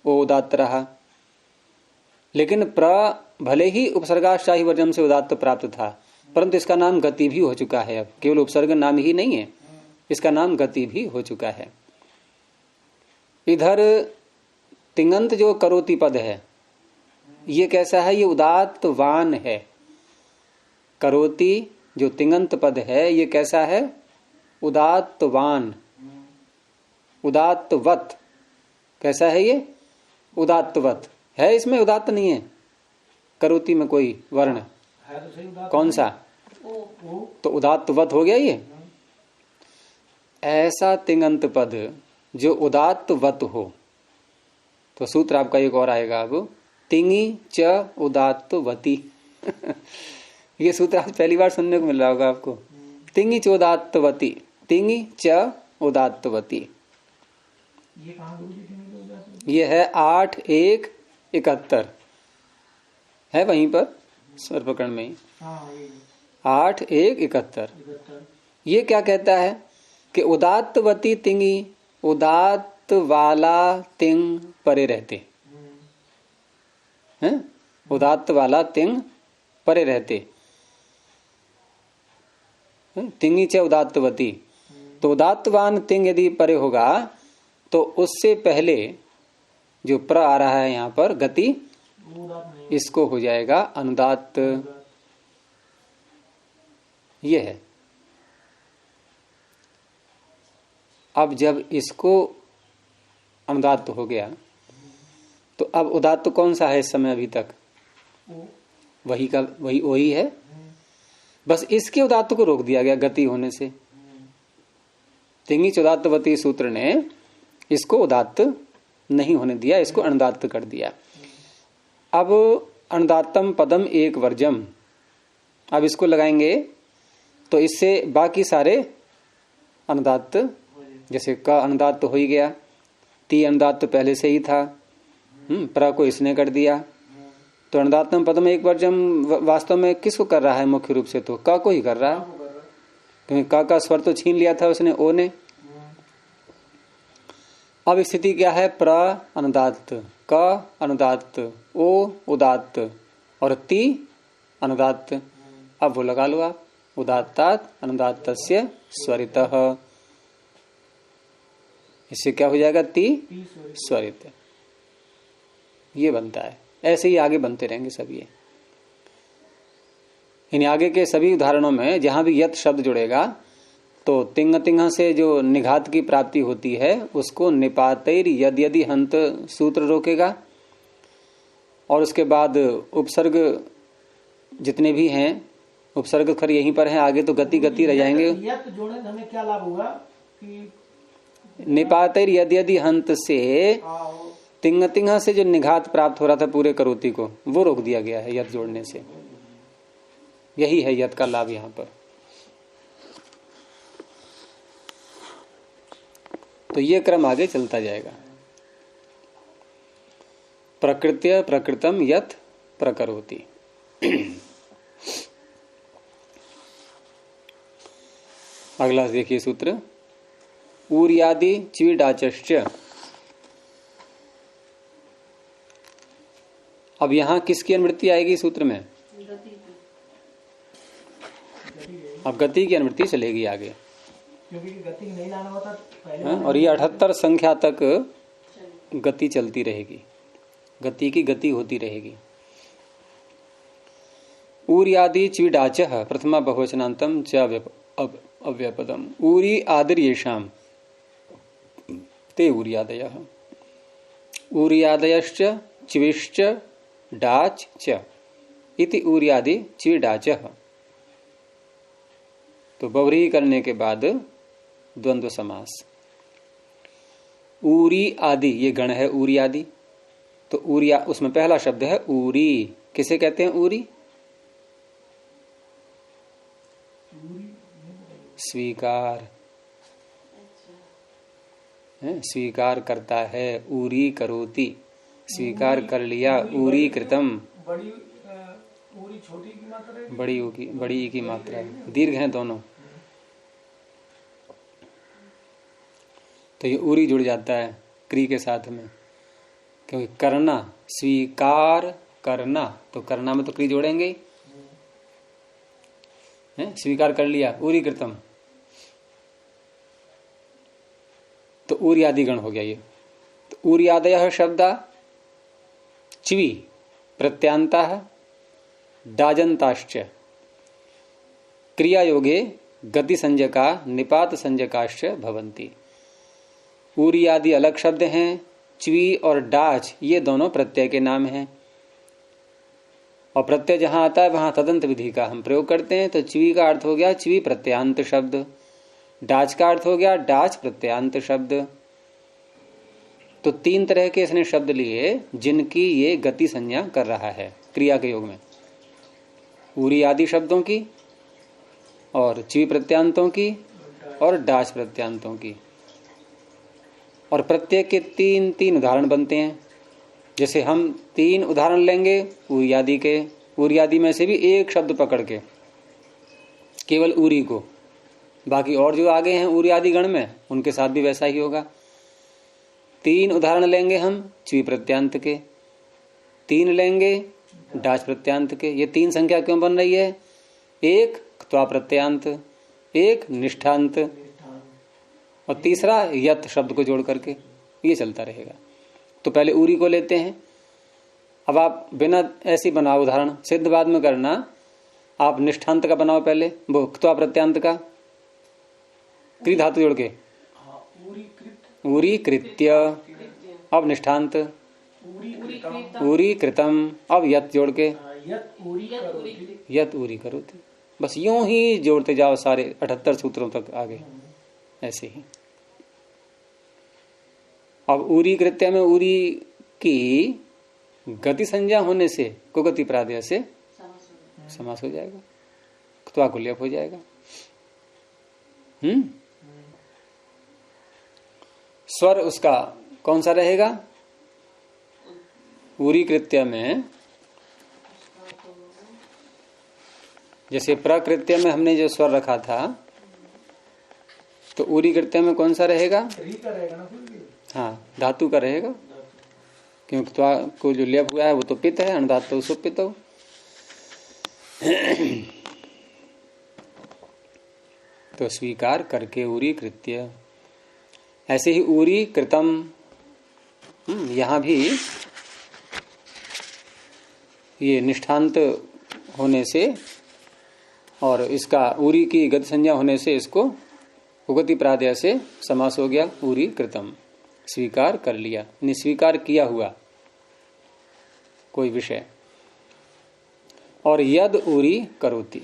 वो उदात्त रहा। लेकिन प्र भले ही उपसर्गाश्च अभिवर्ज्यम से उदात्त प्राप्त था, परंतु इसका नाम गति भी हो चुका है। अब केवल उपसर्ग नाम ही नहीं है, इसका नाम गति भी हो चुका है। इधर तिङंत जो करोति पद है ये कैसा है, ये उदात्तवान है। करोति जो तिङंत पद है ये कैसा है, उदात्तवान, उदात्तवत। कैसा है ये, उदात्तवत है। इसमें उदात्त नहीं है करोति में कोई वर्ण है तो सही उदात। कौन सा, तो उदात्तवत हो गया ये। ऐसा तिङंत पद जो उदात्तवत हो, तो सूत्र आपका एक और आएगा अब, तिङि च उदात्तवती। ये सूत्र आज पहली बार सुनने को मिल रहा होगा आपको। तिङि च उदात्तवती, तिङि च उदात्तवती। ये कहाँ गुरुजी तिङि उदात्तवती? ये है 8-1-71 है वहीं पर स्वर प्रकरण में ही, 8-1-71। ये क्या कहता है कि उदात्तवती तिङि, उदात्त वाला तिंग परे रहते हैं, उदात्त वाला तिंग परे रहते। तिङि च उदात्तवती, तो उदात्तवान तिंग यदि परे होगा तो उससे पहले जो प्र आ रहा है यहाँ पर गति, इसको हो जाएगा अनुदात्त। ये है। अब जब इसको अनुदात्त हो गया तो अब उदात्त कौन सा है इस समय अभी तक, वही का वही वही है, बस इसके उदात्त को रोक दिया गया गति होने से। तिङि च उदात्तवती सूत्र ने इसको उदात्त नहीं होने दिया, इसको अनुदात्त कर दिया। अब अनुदात्तम पदम एक वर्जम, अब इसको लगाएंगे तो इससे बाकी सारे अनुदात्त, जैसे का अनुदात्त हो ही गया, ती अनुदात्त पहले से ही था, प्र को इसने कर दिया, तो अनुदात्तम पदम एक वर्जम वास्तव में किसको कर रहा है, मुख्य रूप से तो का को ही कर रहा है, क्योंकि का स्वर तो छीन लिया था उसने, ओ ने। अब स्थिति क्या है, प्र अनुदात्त, क अनुदात्त, ओ उदात्त और ती अनुदात्त। अब वो लगा लो आप, उदात्तात अनुदात्तस्य स्वरितः, इससे क्या हो जाएगा, ती स्वरित। ये बनता है। ऐसे ही आगे बनते रहेंगे सब। ये इन आगे के सभी उदाहरणों में जहां भी यत शब्द जुड़ेगा तो तिंग तिंग से जो निघात की प्राप्ति होती है उसको निपातैर यद यदि हंत सूत्र रोकेगा, और उसके बाद उपसर्ग जितने भी हैं उपसर्ग खर यहीं पर है, आगे तो गति गति रह जाएंगे। यत जोड़ने से हमें क्या लाभ हुआ कि निपातर यदि हंत से तिंग तिंग से जो निघात प्राप्त हो रहा था पूरे करोती को, वो रोक दिया गया है यत जोड़ने से। यही है यत का लाभ यहाँ पर। तो ये क्रम आगे चलता जाएगा। प्रकृत्य प्रकृतम यत प्रकरोति। अगला देखिए सूत्र, ऊर्यादि च्वीडाचश्च। अब यहां किसकी अनुवृत्ति आएगी सूत्र में? अब गति की अनुवृत्ति चलेगी आगे, क्योंकि गति नहीं लाना होता पहले। और ये 78 संख्या तक गति चलती रहेगी, गति की गति होती रहेगी। ऊर्यादि च्वीडाच प्रथमा बहुवचनांतम च अव्यपदम। ऊरी आदिर्येषाम ते ऊर्यादयः। ऊर्यादयश्च च्विश्च डाच च इति ऊर्यादि च्वीडाचः। तो बहुव्रीहि करने के बाद द्वंद्व समास। ऊरी आदि, ये गण है ऊरी आदि। तो ऊरिया, उसमें पहला शब्द है ऊरी। किसे कहते हैं ऊरी? स्वीकार, स्वीकार करता है। ऊरी करोति, स्वीकार कर लिया। ऊरी कृतम, बड़ी ऊरी छोटी की मात्रा है, बड़ी की मात्रा है, दीर्घ हैं दोनों। तो ये ऊरी जुड़ जाता है क्री के साथ में, क्योंकि करना, स्वीकार करना, तो करना में तो क्री जोड़ेंगे ही। स्वीकार कर लिया, ऊरी कृतम, तो ऊर्यादि गण हो गया ये। तो ऊर्यादयः शब्दा च्वी प्रत्यांतः डाजंताश्च क्रिया योगे गति संज्ञका निपात संज्ञकाश्च भवन्ति। ऊर्यादि अलग शब्द हैं, च्वी और डाच ये दोनों प्रत्यय के नाम हैं। और प्रत्यय जहां आता है वहां तदंत विधि का हम प्रयोग करते हैं। तो च्वी का अर्थ हो गया च्वी प्रत्यांत शब्द, डाच का अर्थ हो गया डाच प्रत्यांत शब्द। तो तीन तरह के इसने शब्द लिए जिनकी ये गति संज्ञा कर रहा है क्रिया के योग में। ऊरी आदि शब्दों की, और च्वी प्रत्यांतों की, और डाच प्रत्यांतों की। और प्रत्येक के तीन तीन उदाहरण बनते हैं। जैसे हम तीन उदाहरण लेंगे ऊर्यादि के, ऊर्यादि में से भी एक शब्द पकड़ के केवल ऊरी को, बाकी और जो आगे हैं ऊर्यादि गण में उनके साथ भी वैसा ही होगा। तीन उदाहरण लेंगे हम च्वी प्रत्यांत के, तीन लेंगे डाच प्रत्यांत के। ये तीन संख्या क्यों बन रही है? एक त्वा प्रत्यांत, एक निष्ठांत, और तीसरा यत शब्द को जोड़ करके ये चलता रहेगा। तो पहले ऊरी को लेते हैं। अब आप बिना ऐसी बनाओ उदाहरण, सिद्ध बाद में करना। आप निष्ठांत का बनाओ पहले, वो त्वा प्रत्यांत का, क्री धातु जोड़ के ऊरी कृत्य। अब निष्ठांत ऊरी कृतम। अब यत जोड़ के यत ऊरी करोति। बस यूं ही जोड़ते जाओ सारे 78 सूत्रों तक आगे, ऐसे ही। अब ऊरी कृत्य में ऊरी की गति संज्ञा होने से कुगति प्रादेय से समास हो जाएगा, त्वा को लेप हो जाएगा। स्वर उसका कौन सा रहेगा? ऊरी कृत्य में जैसे प्रकृत्य में हमने जो स्वर रखा था, तो ऊरी कृत्य में कौन सा रहेगा? हाँ, धातु का रहेगा, क्योंकि त्वा को जो लेप हुआ है वो तो पित्त है, अणधातु सुपित। तो स्वीकार करके ऊरी कृत्य। ऐसे ही ऊरी कृतम, यहां भी ये निष्ठांत होने से और इसका ऊरी की गति संज्ञा होने से इसको उगति प्रादय से समास हो गया ऊरी कृतम। स्वीकार कर लिया, निस्वीकार किया हुआ कोई विषय। और यद ऊरी करोति,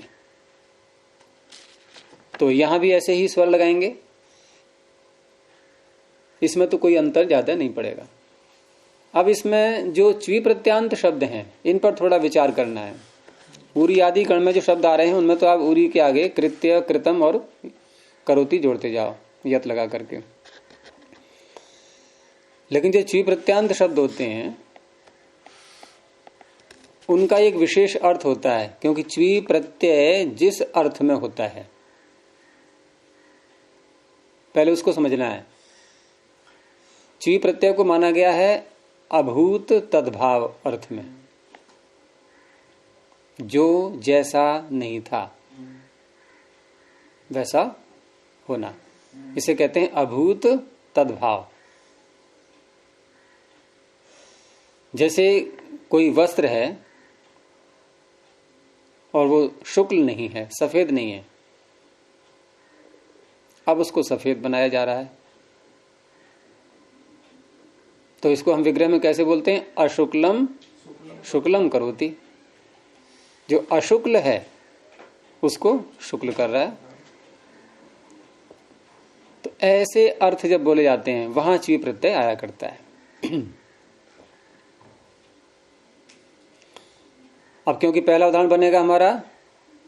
तो यहां भी ऐसे ही स्वर लगाएंगे, इसमें तो कोई अंतर ज्यादा नहीं पड़ेगा। अब इसमें जो च्वी प्रत्यांत शब्द हैं इन पर थोड़ा विचार करना है। उरी आदि गण में जो शब्द आ रहे हैं उनमें तो आप उरी के आगे कृत्य, कृतम और करोति जोड़ते जाओ यत लगा करके। लेकिन जो च्वी प्रत्यांत शब्द होते हैं उनका एक विशेष अर्थ होता है, क्योंकि च्वी प्रत्यय जिस अर्थ में होता है पहले उसको समझना है। च्वी प्रत्यय को माना गया है अभूत तद्भाव अर्थ में, जो जैसा नहीं था वैसा होना, इसे कहते हैं अभूत तद्भाव। जैसे कोई वस्त्र है और वो शुक्ल नहीं है, सफेद नहीं है, अब उसको सफेद बनाया जा रहा है, तो इसको हम विग्रह में कैसे बोलते हैं? अशुक्लम शुक्लम करोति। जो अशुक्ल है उसको शुक्ल कर रहा है। तो ऐसे अर्थ जब बोले जाते हैं वहां च्वी प्रत्यय आया करता है। अब क्योंकि पहला उदाहरण बनेगा हमारा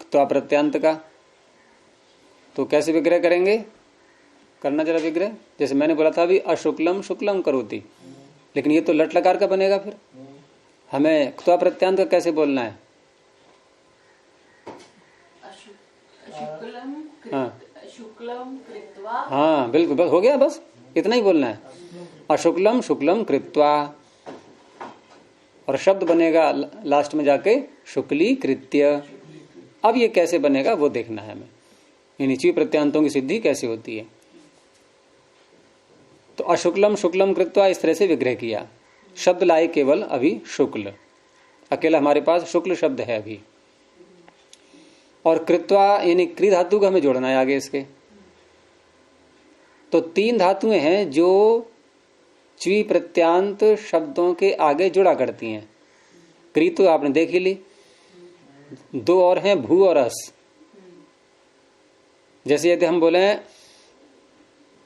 तो प्रत्यांत का, तो कैसे विग्रह करेंगे? करना जरा विग्रह। जैसे मैंने बोला था अभी अशुक्लम शुक्लम करोति, लेकिन ये तो लट लकार का बनेगा, फिर हमें क्त्वा प्रत्यांत का कैसे बोलना है? शुक्लम कृत्वा। हाँ बिल्कुल, बस हो गया, बस इतना ही बोलना है। अशुक्लम शुक्लम कृत्वा, और शब्द बनेगा लास्ट में जाके शुक्ली कृत्य। अब ये कैसे बनेगा वो देखना है हमें, इन च्वी प्रत्यांतों की सिद्धि कैसे होती है। तो अशुक्लम शुक्लम कृत्वा इस तरह से विग्रह किया। शब्द लाए केवल अभी शुक्ल, अकेला हमारे पास शुक्ल शब्द है अभी। और कृत्वा यानी क्री धातु को हमें जोड़ना है आगे इसके। तो 3 धातुएं हैं जो च्वी प्रत्यांत शब्दों के आगे जुड़ा करती हैं। क्री तो आपने देख ही ली, 2 और हैं भू और अस। जैसे यदि हम बोले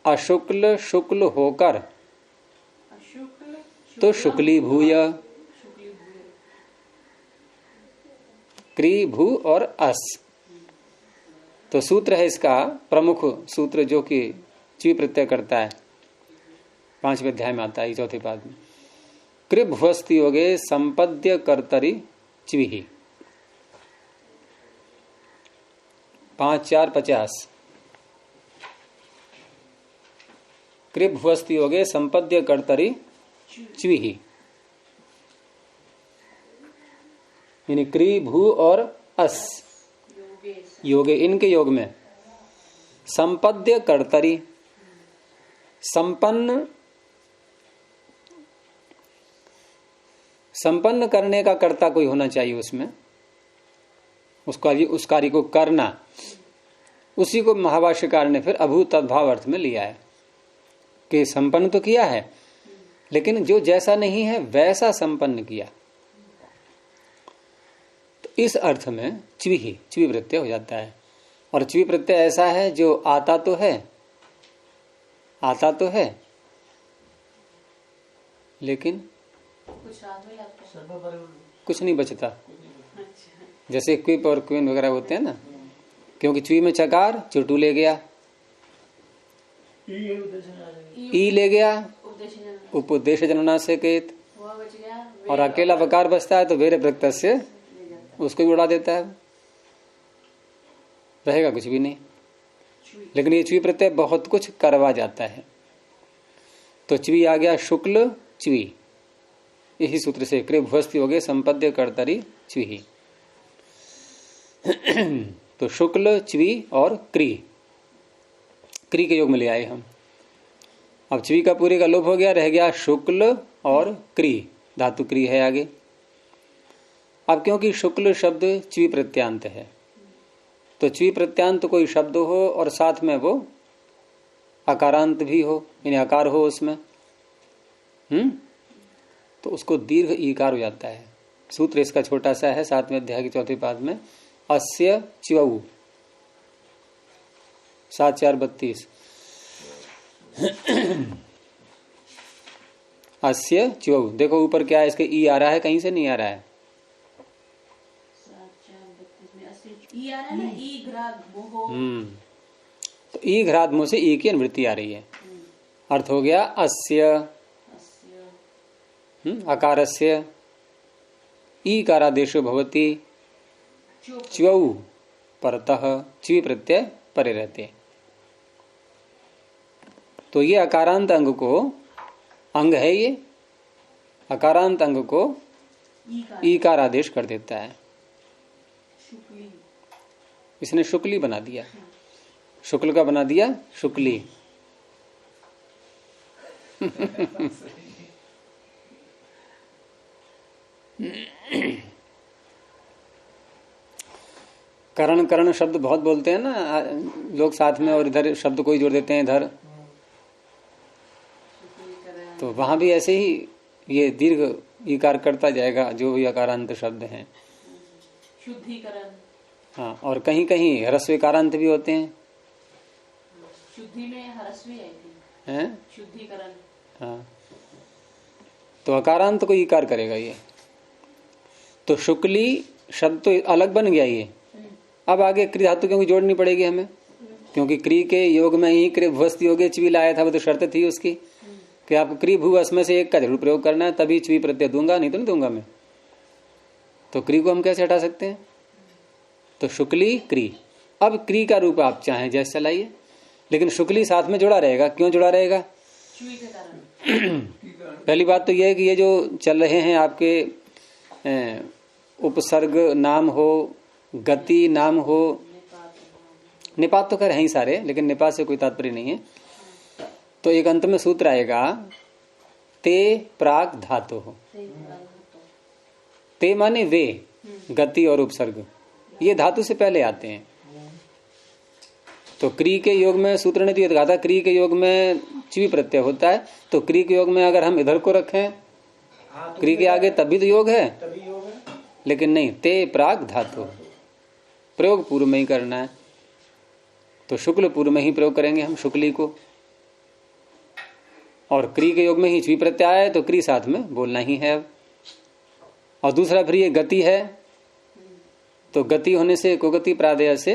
अशुक्ल शुक्ल होकर तो शुक्ली भूय, क्री भू और अस। तो सूत्र है इसका प्रमुख सूत्र जो कि च्वी प्रत्यय करता है, 5वें अध्याय में आता है 4थे पाद में। कृ भुवस्ति योगे संपद्य कर्तरी च्वी 5 4 50। कृ भुवस्ति योगे संपद्य कर्तरी च्वी, यानी क्री भू और अस योगे, इनके योग में संपद्य कर्तरी, संपन्न करने का कर्ता कोई होना चाहिए उसमें, उसका उस कार्य को करना, उसी को महाभाष्यकार ने फिर अभूत तद्भाव अर्थ में लिया है कि संपन्न तो किया है लेकिन जो जैसा नहीं है वैसा संपन्न किया। तो इस अर्थ में च्वी प्रत्यय हो जाता है। और च्वी प्रत्यय ऐसा है जो आता तो है लेकिन कुछ नहीं बचता। जैसे क्विप और क्वीन वगैरह होते हैं ना, क्योंकि च्वी में चकार चुटू ले गया, ई ले गया उपदेश जनना से केत, और अकेला वकार बचता है तो वेरे प्रत्यय से उसको भी उड़ा देता है, रहेगा कुछ भी नहीं। लेकिन ये च्वी प्रत्यय बहुत कुछ करवा जाता है। तो च्वी आ गया शुक्ल च्वी, यही सूत्र से कृ भुवस्ति हो गए संपद्य कर्तरी च्वी। तो शुक्ल च्वी और क्री के योग में ले आए हम। अब च्वी का पूरे का लोप हो गया, रह गया शुक्ल और क्री, धातु क्री है आगे। अब क्योंकि शुक्ल शब्द च्वी प्रत्यांत है, तो च्वी प्रत्यांत कोई शब्द हो और साथ में वो अकारांत भी हो, यानी आकार हो उसमें, तो उसको दीर्घ ईकार हो जाता है। सूत्र इसका छोटा सा है 7वें अध्याय के 4थे पाद में, अस्य च्वौ, 7 4 32। अस्य च्यौ, देखो ऊपर क्या है, इसके ई आ रहा है, कहीं से नहीं आ रहा है। 7 4 32 में अस्य ई आ रहा है ना, ई घ्राद मोहो। तो ई घ्राद मुंह से ई की अनुवृत्ति आ रही है। अर्थ हो गया अस्य, अकारस्य ई कारादेशो भवति च्यौ परतः, च्वी प्रत्यय परे रहते। तो ये अकारांत अंग को, अंग है ये, अकारांत अंग को ईकार आदेश कर देता है। इसने शुक्ली बना दिया, शुक्ल का बना दिया शुक्ली। करण करण शब्द बहुत बोलते हैं ना लोग साथ में, और इधर शब्द कोई जोड़ देते हैं इधर, तो वहां भी ऐसे ही ये दीर्घ ईकार करता जाएगा जो भी अकारांत शब्द हैं। शुद्धिकरण, हाँ, और कहीं कहीं ह्रस्वीकारांत भी होते हैं। शुद्धि में ह्रस्वी आई थी, हैं? शुद्धिकरण। हाँ, तो अकारांत को ईकार करेगा ये। तो शुक्ली शब्द तो अलग बन गया ये। अब आगे क्री धातु क्योंकि जोड़नी पड़ेगी हमें, क्योंकि क्री के योग में ही क्री भुवस्ती योगे च्वी लाया था, वो तो शर्त थी उसकी कि आप क्री भूवस में से एक का जरूर प्रयोग करना है, तभी च्वी प्रत्यय दूंगा, नहीं तो नहीं दूंगा मैं। तो क्री को हम कैसे हटा सकते हैं? तो शुक्ली क्री। अब क्री का रूप आप चाहें जैसे चलाइए, लेकिन शुक्ली साथ में जुड़ा रहेगा। क्यों जुड़ा रहेगा? च्वी के कारण। पहली बात तो यह है कि ये जो चल रहे हैं आपके उपसर्ग नाम हो, गति नाम हो, निपात तो खैर है ही सारे, लेकिन निपात से कोई तात्पर्य नहीं है। तो एक अंत में सूत्र आएगा ते प्राक धातु हो। ते माने वे, गति और उपसर्ग, ये धातु से पहले आते हैं। तो क्री के योग में सूत्र ने तो कहा था क्री के योग में च्वी प्रत्यय होता है, तो क्री के योग में अगर हम इधर को रखें क्री के आगे तभी तो योग है, लेकिन नहीं, ते प्राक धातु, प्रयोग पूर्व में ही करना है। तो शुक्ल पूर्व में ही प्रयोग करेंगे हम शुक्ली को, और क्री के योग में ही च्वी प्रत्यय आया है तो क्री साथ में बोलना ही है। और दूसरा फिर ये गति है, तो गति होने से कुगति प्रादेय से,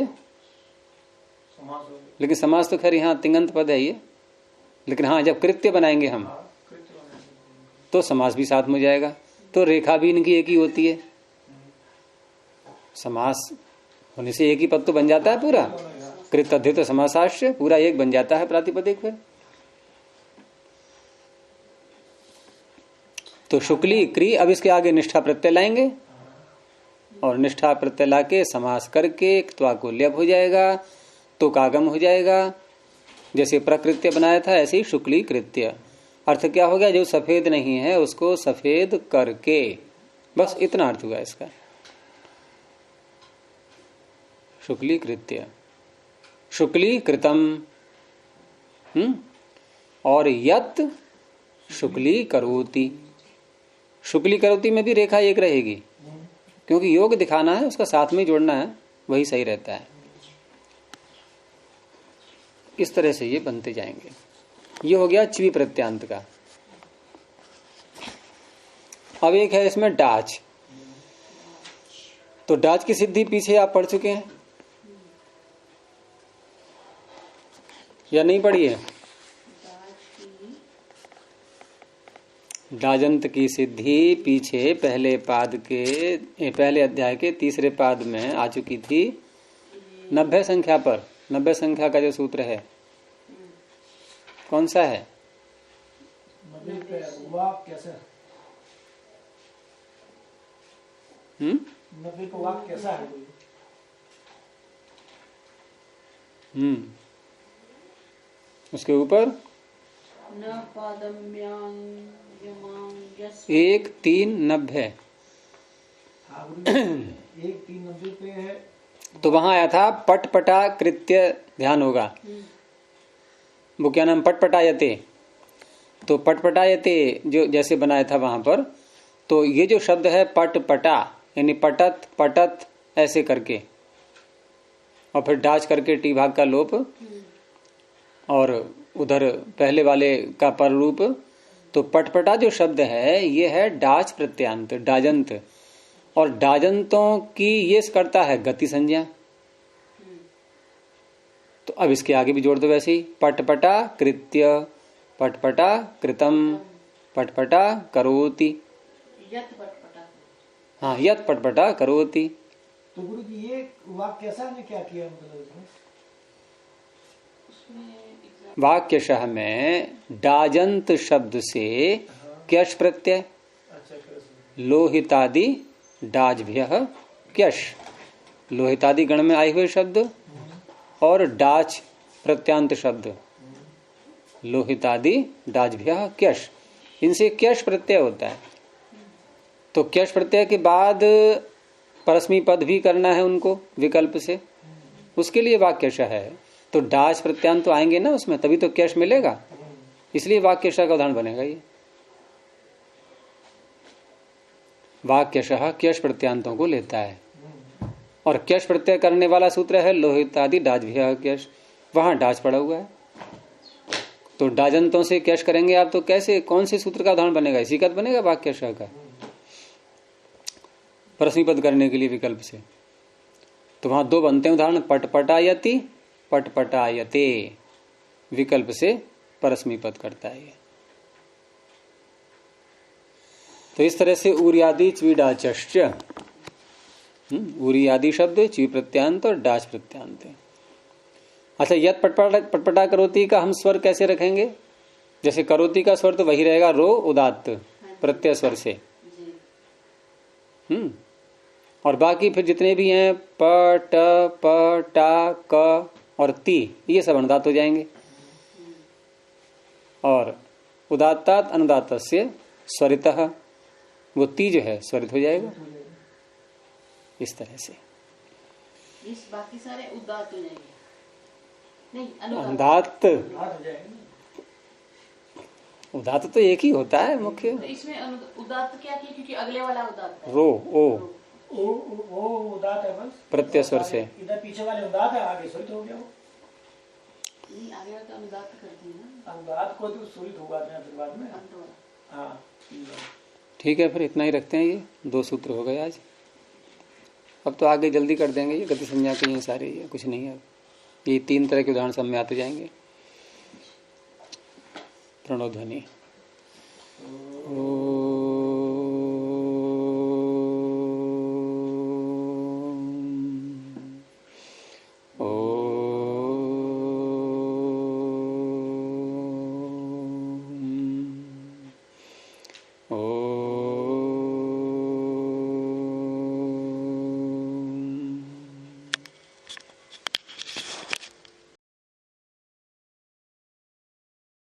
लेकिन समास तो खैर यहाँ तिंगंत पद है ये, लेकिन हाँ जब कृत्य बनाएंगे हम तो समास भी साथ में जाएगा। तो रेखा भी इनकी एक ही होती है, समास होने से एक ही पद तो बन जाता है पूरा, कृत अध्यय समासाश्य पूरा एक बन जाता है प्रातिपदिक। फिर तो शुक्ली क्री, अब इसके आगे निष्ठा प्रत्यय लाएंगे और निष्ठा प्रत्यय लाके समास करके त्वा को ल्यप हो जाएगा, तो कागम हो जाएगा। जैसे प्रकृत्य बनाया था ऐसे ही शुक्ली कृत्य। अर्थ क्या हो गया? जो सफेद नहीं है उसको सफेद करके, बस इतना अर्थ हुआ इसका। शुक्ली कृत्य, शुक्ली कृतम, और यत शुक्ली करोति। शुक्ली करोति में भी रेखा एक रहेगी, क्योंकि योग दिखाना है, उसका साथ में जोड़ना है, वही सही रहता है। इस तरह से ये बनते जाएंगे। ये हो गया च्वी प्रत्यांत का। अब एक है इसमें डाच। तो डाच की सिद्धि पीछे आप पढ़ चुके हैं या नहीं पढ़ी है? डाजंत की सिद्धि पीछे पहले पाद के, पहले अध्याय के तीसरे पाद में आ चुकी थी 90 संख्या पर। 90 संख्या का जो सूत्र है कौन सा है? वाक कैसा? 90 का वाक कैसा है? उसके ऊपर 1 3 90 1 3 90 पे है। तो वहां आया था पटपटा कृत्य, ध्यान होगा वो क्या नाम, पटपटायते। तो पटपटायते जो जैसे बनाया था वहां पर, तो ये जो शब्द है पटपटा यानी पटत पटत ऐसे करके, और फिर डाच करके टी भाग का लोप और उधर पहले वाले का पर रूप। तो पटपटा जो शब्द है ये है डाच प्रत्यांत, डाजंत, और डाजंतों की ये करता है गति संज्ञा। तो अब इसके आगे भी जोड़ दो वैसे ही, पटपटा कृत्य, पटपटा कृतम, पटपटा करोति। यत पटपटा। हाँ, यत पटपटा करोति। तो गुरु जी ये वाक्य कैसा ने क्या किया मतलब उसमें वाक्यशः में डाजंत शब्द से क्यश प्रत्यय, अच्छा लोहितादि डाजभ्यः क्यश, लोहितादि गण में आए हुए शब्द और डाच प्रत्यांत शब्द, लोहितादि डाजभ्यः क्यश, इनसे क्यश प्रत्यय होता है। तो क्यश प्रत्यय के बाद परस्मी पद भी करना है उनको विकल्प से, उसके लिए वाक्यशः है। तो डाच प्रत्यांत तो आएंगे ना उसमें, तभी तो क्यश मिलेगा, इसलिए वाक्यशः का उदाहरण बनेगा ये। वाक्यशः क्यश प्रत्यांतों को लेता है, और क्यश प्रत्यय करने वाला सूत्र है लोहितादि डाजभ्यः क्यश, वहां डाच पड़ा हुआ है। तो डाजंतों से क्यश करेंगे आप, तो कैसे, कौन से सूत्र का उदाहरण बनेगा, इसी का बनेगा वाक्यशः का, परस्मी पद करने के लिए विकल्प से। तो वहां दो बनते हैं उदाहरण, पटपटायति, पटपटायते, विकल्प से परस्मी पद करता है ये। तो इस तरह से उर्यादि च्वीडाचश्च, उर्यादि शब्द च्वी प्रत्यांत और डाच प्रत्यांत। अच्छा, यत पटपटा करोति का हम स्वर कैसे रखेंगे? जैसे करोति का स्वर तो वही रहेगा रो उदात्त प्रत्यय स्वर से। और बाकी फिर जितने भी हैं प ट प टा क और ती, ये सब अनुदात हो जाएंगे। और उदात्तात अनुदात्तस्य स्वरितः, वो ती जो है स्वरित हो जाएगा। इस तरह से इस बाकी सारे उदात्त हो जाएंगे, नहीं अनुदात्त, उदात्त तो एक ही होता है मुख्य। तो इसमें उदात्त क्या किया, क्योंकि अगले वाला उदात्त है। रो ओ वो उदात है बस प्रत्यय स्वर से, इधर पीछे वाले उदात है, आगे स्वरित हो गया वो। नहीं, आगे वाला तो अनुदात्त करती है ना, उदात को तो स्वरित होगा फिर बाद में। अंत वाला। हाँ ठीक है, फिर इतना ही रखते हैं। ये दो सूत्र हो गए आज। अब तो आगे जल्दी कर देंगे, ये गति संज्ञा के ये सारे, ये कुछ नहीं है। ये तीन तरह के उदाहरण सब में आते जाएंगे। प्रणव ध्वनि।